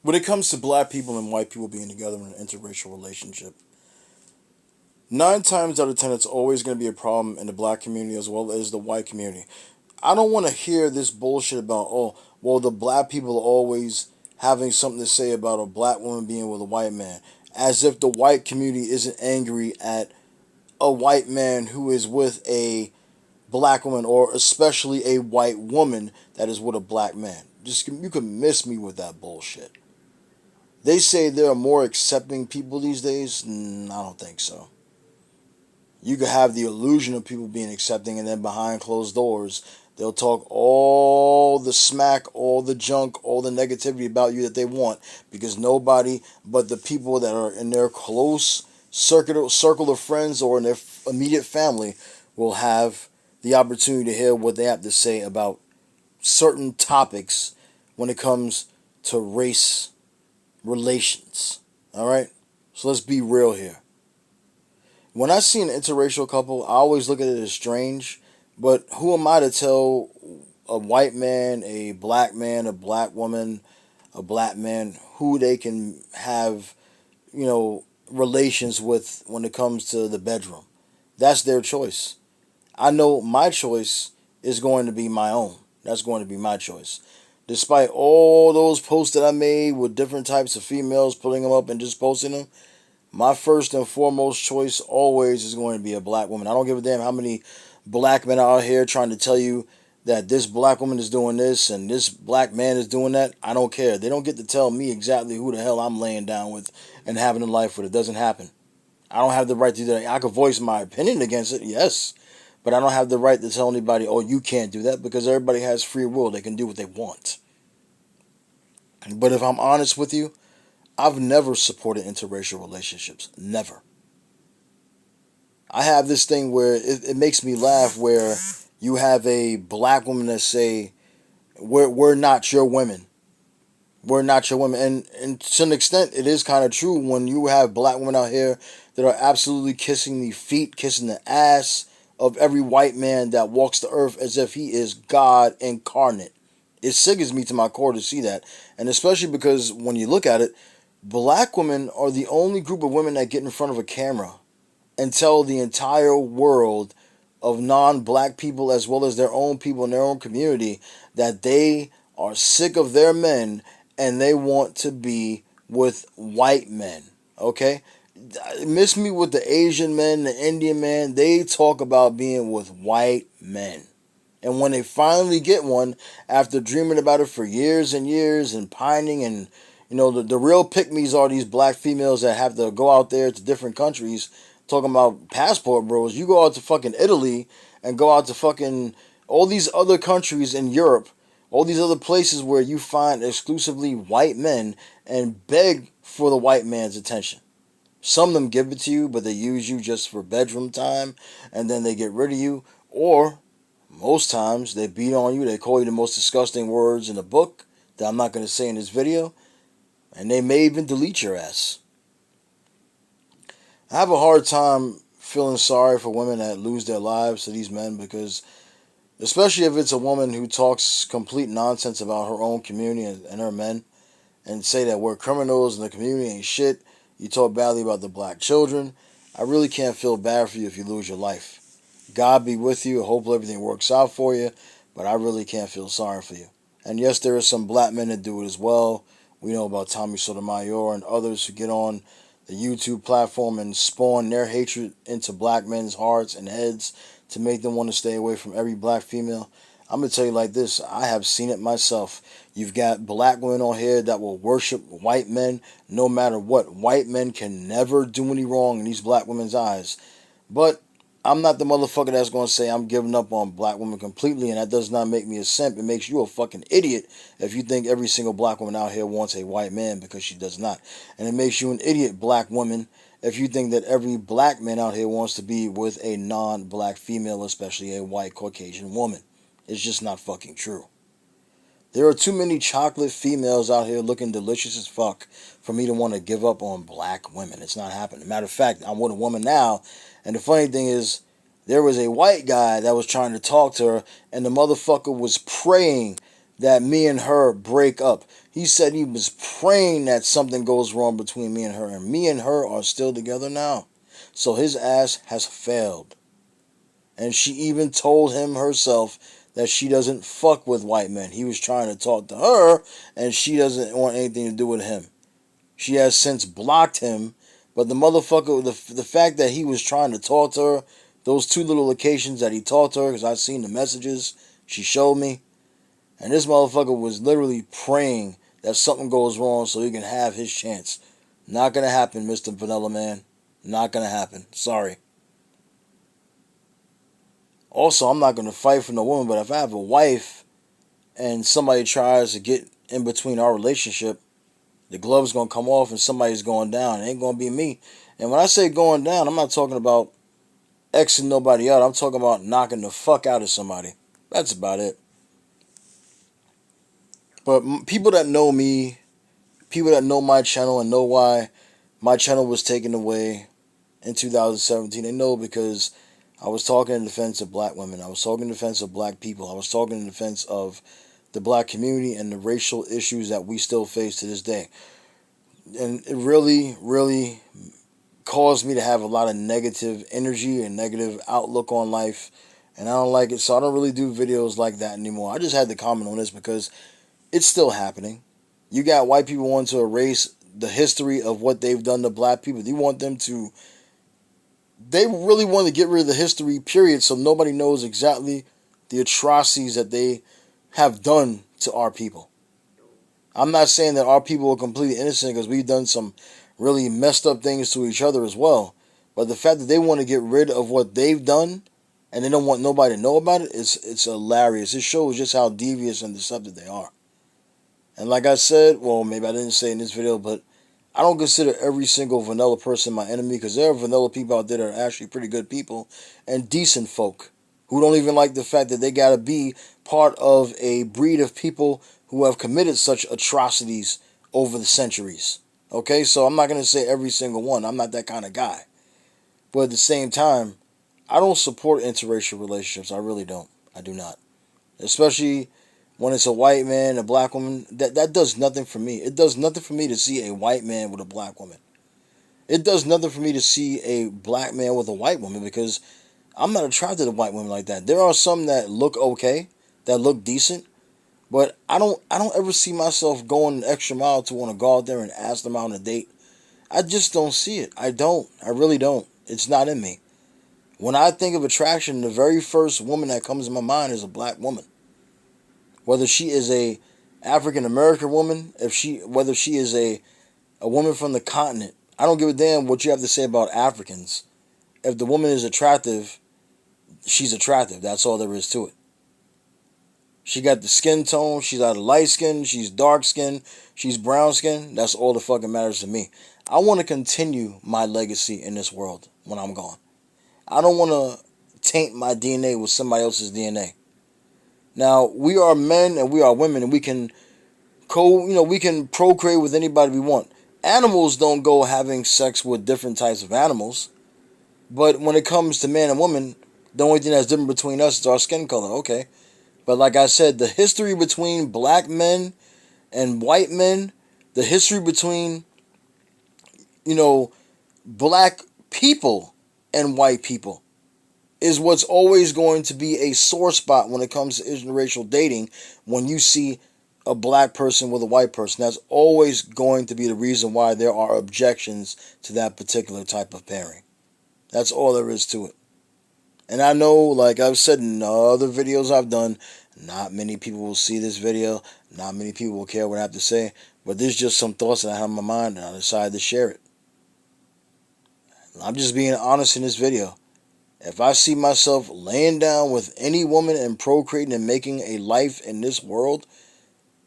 when it comes to black people and white people being together in an interracial relationship, 9 times out of 10, it's always going to be a problem in the black community as well as the white community. I don't want to hear this bullshit about, oh, well, the black people are always having something to say about a black woman being with a white man, as if the white community isn't angry at a white man who is with a black woman, or especially a white woman that is with a black man. Just, you can miss me with that bullshit. They say there are more accepting people these days. I don't think so. You could have the illusion of people being accepting, and then behind closed doors, they'll talk all the smack, all the junk, all the negativity about you that they want, because nobody but the people that are in their close circle of friends or in their immediate family will have the opportunity to hear what they have to say about certain topics when it comes to race relations. All right? So let's be real here. When I see an interracial couple, I always look at it as strange, but who am I to tell a white man, a black woman, a black man who they can have, relations with when it comes to the bedroom? That's their choice. I know my choice is going to be my own. That's going to be my choice. Despite all those posts that I made with different types of females, putting them up and just posting them, my first and foremost choice always is going to be a black woman. I don't give a damn how many black men are out here trying to tell you that this black woman is doing this and this black man is doing that. I don't care. They don't get to tell me exactly who the hell I'm laying down with and having a life with. It doesn't happen. I don't have the right to do that. I could voice my opinion against it, yes. But I don't have the right to tell anybody, oh, you can't do that, because everybody has free will. They can do what they want. But if I'm honest with you, I've never supported interracial relationships. Never. I have this thing where it makes me laugh, where you have a black woman that say, we're not your women. We're not your women. And to an extent, it is kind of true when you have black women out here that are absolutely kissing the feet, kissing the ass of every white man that walks the earth as if he is God incarnate. It sickens me to my core to see that. And especially because when you look at it, black women are the only group of women that get in front of a camera and tell the entire world of non-black people as well as their own people in their own community that they are sick of their men and they want to be with white men. Okay? Miss me with the Asian men, the Indian men. They talk about being with white men. And when they finally get one, after dreaming about it for years and years and pining, and the real pick-me's are these black females that have to go out there to different countries talking about passport bros. You go out to fucking Italy and go out to fucking all these other countries in Europe, all these other places where you find exclusively white men, and beg for the white man's attention. Some of them give it to you, but they use you just for bedroom time, and then they get rid of you. Or most times they beat on you. They call you the most disgusting words in the book that I'm not going to say in this video, and they may even delete your ass. I have a hard time feeling sorry for women that lose their lives to these men, because especially if it's a woman who talks complete nonsense about her own community and her men, and say that we're criminals and the community ain't shit. You talk badly about the black children. I really can't feel bad for you if you lose your life. God be with you. Hopefully everything works out for you, but I really can't feel sorry for you. And yes, there are some black men that do it as well. We know about Tommy Sotomayor and others who get on the YouTube platform and spawn their hatred into black men's hearts and heads to make them want to stay away from every black female. I'm going to tell you like this. I have seen it myself. You've got black women on here that will worship white men no matter what. White men can never do any wrong in these black women's eyes. But I'm not the motherfucker that's going to say I'm giving up on black women completely, and that does not make me a simp. It makes you a fucking idiot if you think every single black woman out here wants a white man, because she does not. And it makes you an idiot, black woman, if you think that every black man out here wants to be with a non-black female, especially a white Caucasian woman. It's just not fucking true. There are too many chocolate females out here looking delicious as fuck for me to want to give up on black women. It's not happening. Matter of fact, I'm with a woman now, and the funny thing is, there was a white guy that was trying to talk to her, and the motherfucker was praying that me and her break up. He said he was praying that something goes wrong between me and me and her are still together now. So his ass has failed. And she even told him herself that she doesn't fuck with white men. He was trying to talk to her, and she doesn't want anything to do with him. She has since blocked him, but the motherfucker, the fact that he was trying to talk to her, those two little occasions that he talked to her, because I've seen the messages she showed me, and this motherfucker was literally praying that something goes wrong so he can have his chance. Not gonna happen, Mr. Vanilla Man. Not gonna happen. Sorry. Also, I'm not gonna fight for no woman, but if I have a wife and somebody tries to get in between our relationship, the glove's gonna come off and somebody's going down. It ain't gonna be me. And when I say going down, I'm not talking about Xing nobody out. I'm talking about knocking the fuck out of somebody. That's about it. But people that know me, people that know my channel and know why my channel was taken away in 2017, they know because I was talking in defense of black women. I was talking in defense of black people. I was talking in defense of the black community and the racial issues that we still face to this day. And it really, really caused me to have a lot of negative energy and negative outlook on life. And I don't like it, so I don't really do videos like that anymore. I just had to comment on this because it's still happening. You got white people wanting to erase the history of what they've done to black people. They really want to get rid of the history, period, so nobody knows exactly the atrocities that they have done to our people. I'm not saying that our people are completely innocent because we've done some really messed up things to each other as well. But the fact that they want to get rid of what they've done and they don't want nobody to know about it, it's hilarious. It shows just how devious and deceptive they are. And like I said, well, maybe I didn't say in this video, but I don't consider every single vanilla person my enemy because there are vanilla people out there that are actually pretty good people and decent folk who don't even like the fact that they got to be part of a breed of people who have committed such atrocities over the centuries. Okay, so I'm not going to say every single one. I'm not that kind of guy. But at the same time, I don't support interracial relationships. I really don't. I do not. Especially when it's a white man, a black woman. That does nothing for me. It does nothing for me to see a white man with a black woman. It does nothing for me to see a black man with a white woman because I'm not attracted to white women like that. There are some that look okay, that look decent, but I don't ever see myself going an extra mile to want to go out there and ask them out on a date. I just don't see it. I don't. I really don't. It's not in me. When I think of attraction, the very first woman that comes to my mind is a black woman. Whether she is a African American woman, whether she is a woman from the continent, I don't give a damn what you have to say about Africans. If the woman is attractive, she's attractive. That's all there is to it. She got the skin tone. She's either light skin, she's dark skin, she's brown skin. That's all that fucking matters to me. I want to continue my legacy in this world when I'm gone. I don't want to taint my DNA with somebody else's DNA. Now, we are men and we are women and we can we can procreate with anybody we want. Animals don't go having sex with different types of animals. But when it comes to man and woman, the only thing that's different between us is our skin color. Okay. But like I said, the history between black men and white men, the history between, you know, black people and white people is what's always going to be a sore spot when it comes to interracial dating. When you see a black person with a white person, that's always going to be the reason why there are objections to that particular type of pairing. That's all there is to it. And I know, like I've said in other videos I've done, not many people will see this video. Not many people will care what I have to say. But there's just some thoughts that I have in my mind and I decided to share it. I'm just being honest in this video. If I see myself laying down with any woman and procreating and making a life in this world,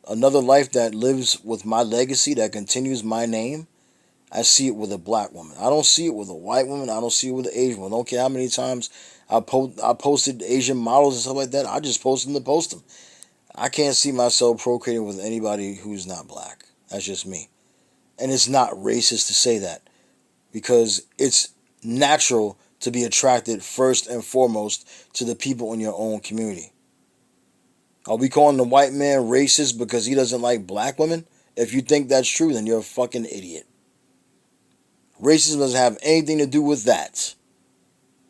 another life that lives with my legacy, that continues my name, I see it with a black woman. I don't see it with a white woman. I don't see it with an Asian woman. I don't care how many times I posted Asian models and stuff like that. I just post them to post them. I can't see myself procreating with anybody who's not black. That's just me. And it's not racist to say that because it's natural to be attracted first and foremost to the people in your own community. Are we calling the white man racist because he doesn't like black women? If you think that's true, then you're a fucking idiot. Racism doesn't have anything to do with that.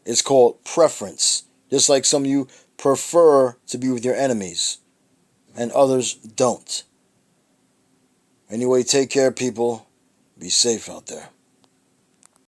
It's called preference. Just like some of you prefer to be with your enemies and others don't. Anyway, take care, people. Be safe out there.